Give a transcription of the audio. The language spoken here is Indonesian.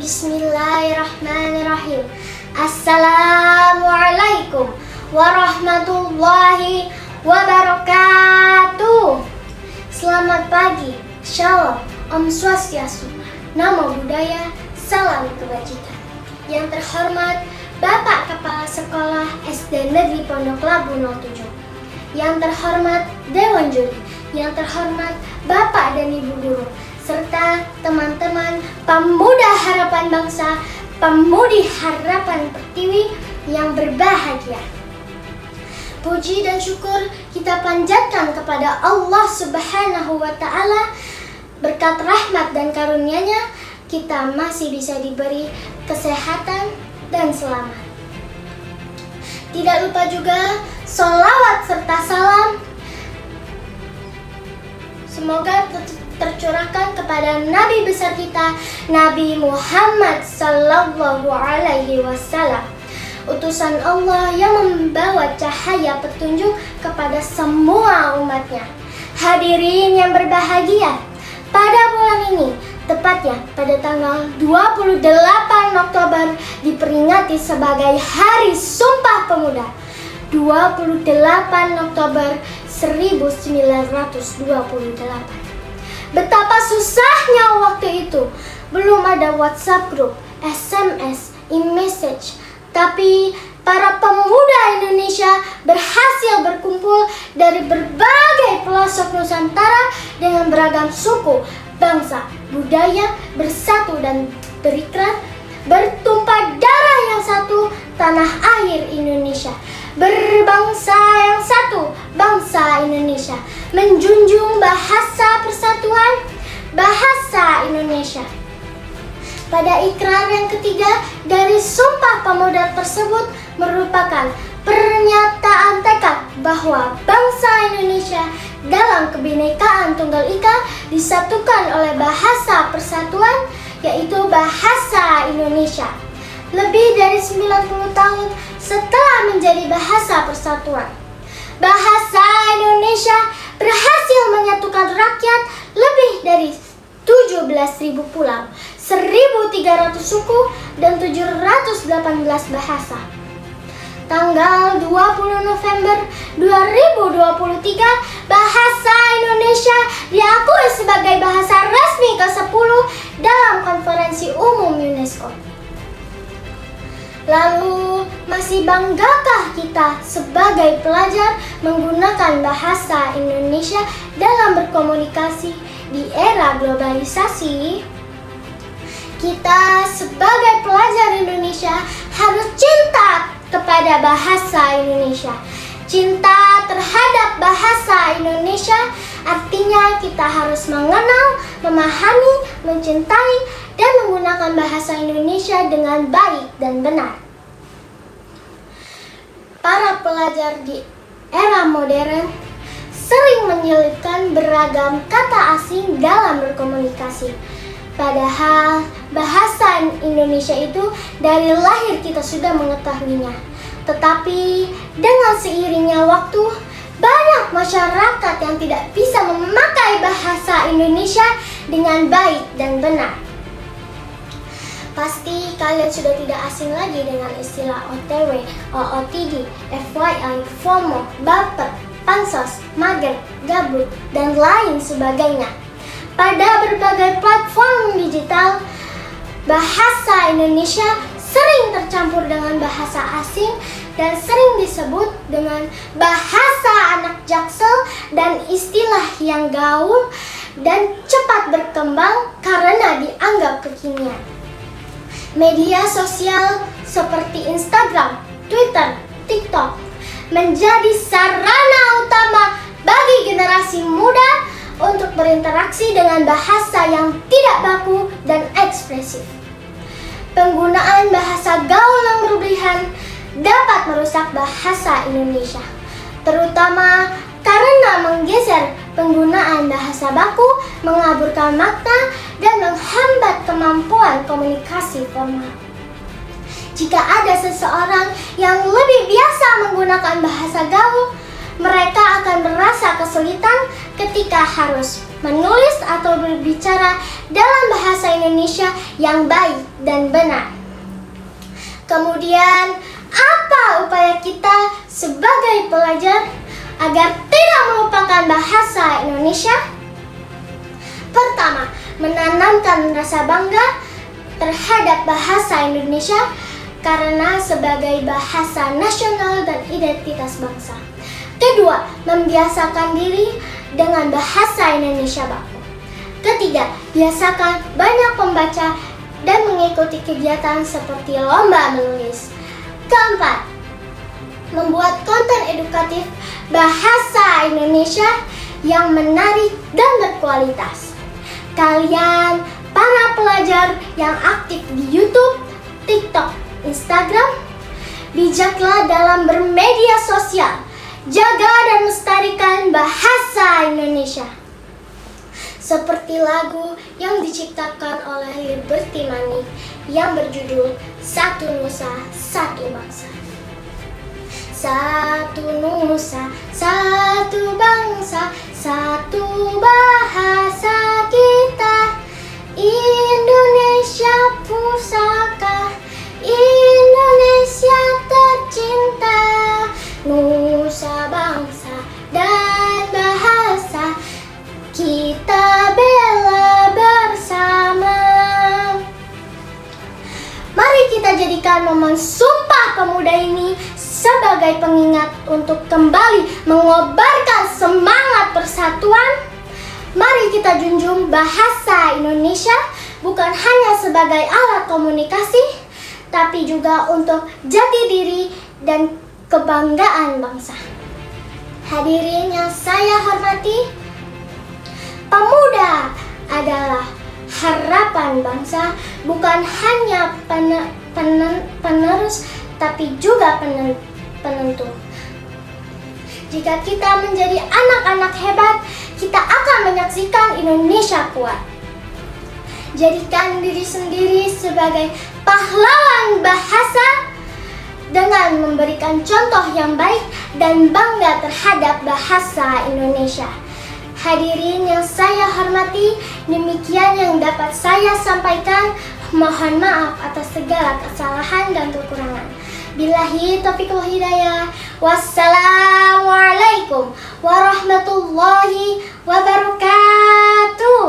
Bismillahirrahmanirrahim. Assalamualaikum warahmatullahi wabarakatuh. Selamat pagi, Shalom, Om Swastiastu, Namo Buddhaya, Salam Kebajikan. Yang terhormat Bapak Kepala Sekolah SD Negeri Pondok Labu 07. Yang terhormat Dewan Juri. Yang terhormat Bapak dan Ibu Guru, serta teman-teman pemuda harapan bangsa, pemudi harapan pertiwi yang berbahagia. Puji dan syukur kita panjatkan kepada Allah Subhanahu wa Ta'ala. Berkat rahmat dan karunia-Nya, kita masih bisa diberi kesehatan dan selamat. Tidak lupa juga sholawat serta salam semoga tercurahkan kepada Nabi besar kita, Nabi Muhammad Sallallahu Alaihi Wasallam, utusan Allah yang membawa cahaya petunjuk kepada semua umatnya. Hadirin yang berbahagia, pada bulan ini, tepatnya pada tanggal 28 Oktober diperingati sebagai Hari Sumpah Pemuda. 28 Oktober 1928. Betapa susahnya waktu itu. Belum ada WhatsApp group, SMS, e-message. Tapi para pemuda Indonesia berhasil berkumpul dari berbagai pelosok Nusantara dengan beragam suku, bangsa, budaya, bersatu dan berikrar, bertumpah darah yang satu, tanah air Indonesia. Berbangsa yang satu, bangsa Indonesia, menjunjung bahasa persatuan, bahasa Indonesia. Pada ikrar yang ketiga dari Sumpah Pemuda tersebut merupakan pernyataan tekad bahwa bangsa Indonesia dalam kebinekaan Tunggal Ika disatukan oleh bahasa persatuan, yaitu bahasa Indonesia. Lebih dari 90 tahun setelah menjadi bahasa persatuan, bahasa Indonesia berhasil menyatukan rakyat lebih dari 17.000 pulau, 1.300 suku, dan 718 bahasa. Tanggal 20 November 2023, bahasa Indonesia diakui sebagai bahasa resmi ke-10 dalam Konferensi Umum UNESCO. Lalu, masih banggakah kita sebagai pelajar menggunakan bahasa Indonesia dalam berkomunikasi di era globalisasi? Kita sebagai pelajar Indonesia harus cinta kepada bahasa Indonesia. Cinta terhadap bahasa Indonesia artinya kita harus mengenal, memahami, mencintai, dan menggunakan bahasa Indonesia dengan baik dan benar. Para pelajar di era modern sering menyelipkan beragam kata asing dalam berkomunikasi. Padahal bahasa Indonesia itu dari lahir kita sudah mengetahuinya. Tetapi dengan seiringnya waktu, banyak masyarakat yang tidak bisa memakai bahasa Indonesia dengan baik dan benar. Pasti kalian sudah tidak asing lagi dengan istilah OTW, OOTD, FYI, FOMO, baper, pansos, mager, gabut, dan lain sebagainya. Pada berbagai platform digital, bahasa Indonesia sering tercampur dengan bahasa asing dan sering disebut dengan bahasa anak Jaksel dan istilah yang gaul dan cepat berkembang karena dianggap kekinian. Media sosial seperti Instagram, Twitter, TikTok menjadi sarana utama bagi generasi muda untuk berinteraksi dengan bahasa yang tidak baku dan ekspresif. Penggunaan bahasa gaul yang berlebihan dapat merusak bahasa Indonesia, terutama karena menggeser penggunaan bahasa baku, mengaburkan makna, dan menghambat kemampuan komunikasi formal. Jika ada seseorang yang lebih biasa menggunakan bahasa gaul, mereka akan merasa kesulitan ketika harus menulis atau berbicara dalam bahasa Indonesia yang baik dan benar. Kemudian, apa upaya kita sebagai pelajar agar tidak melupakan bahasa Indonesia? Pertama, menanamkan rasa bangga terhadap bahasa Indonesia karena sebagai bahasa nasional dan identitas bangsa. Kedua, membiasakan diri dengan bahasa Indonesia baku. Ketiga, biasakan banyak membaca dan mengikuti kegiatan seperti lomba menulis. Keempat, membuat konten edukatif bahasa Indonesia yang menarik dan berkualitas. Kalian, para pelajar yang aktif di YouTube, TikTok, Instagram, bijaklah dalam bermedia sosial. Jaga dan lestarikan bahasa Indonesia. Seperti lagu yang diciptakan oleh Liberty Manik yang berjudul Satu Nusa, Satu Bangsa. Satu nusa, satu bangsa, satu bahasa kita. Indonesia pusaka, Indonesia tercinta. Nusa bangsa dan bahasa kita bela bersama. Mari kita jadikan momen Sumpah Pemuda ini sebagai pengingat untuk kembali mengobarkan semangat persatuan. Mari kita junjung bahasa Indonesia bukan hanya sebagai alat komunikasi, tapi juga untuk jati diri dan kebanggaan bangsa. Hadirin yang saya hormati, pemuda adalah harapan bangsa, bukan hanya penerus, tapi juga penentu. Jika kita menjadi anak-anak hebat, kita akan menyaksikan Indonesia kuat. Jadikan diri sendiri sebagai pahlawan bahasa dengan memberikan contoh yang baik dan bangga terhadap bahasa Indonesia. Hadirin yang saya hormati, demikian yang dapat saya sampaikan. Mohon maaf atas segala kesalahan dan kekurangan. Billahi taufiq wal hidayah. Wassalamualaikum warahmatullahi wabarakatuh.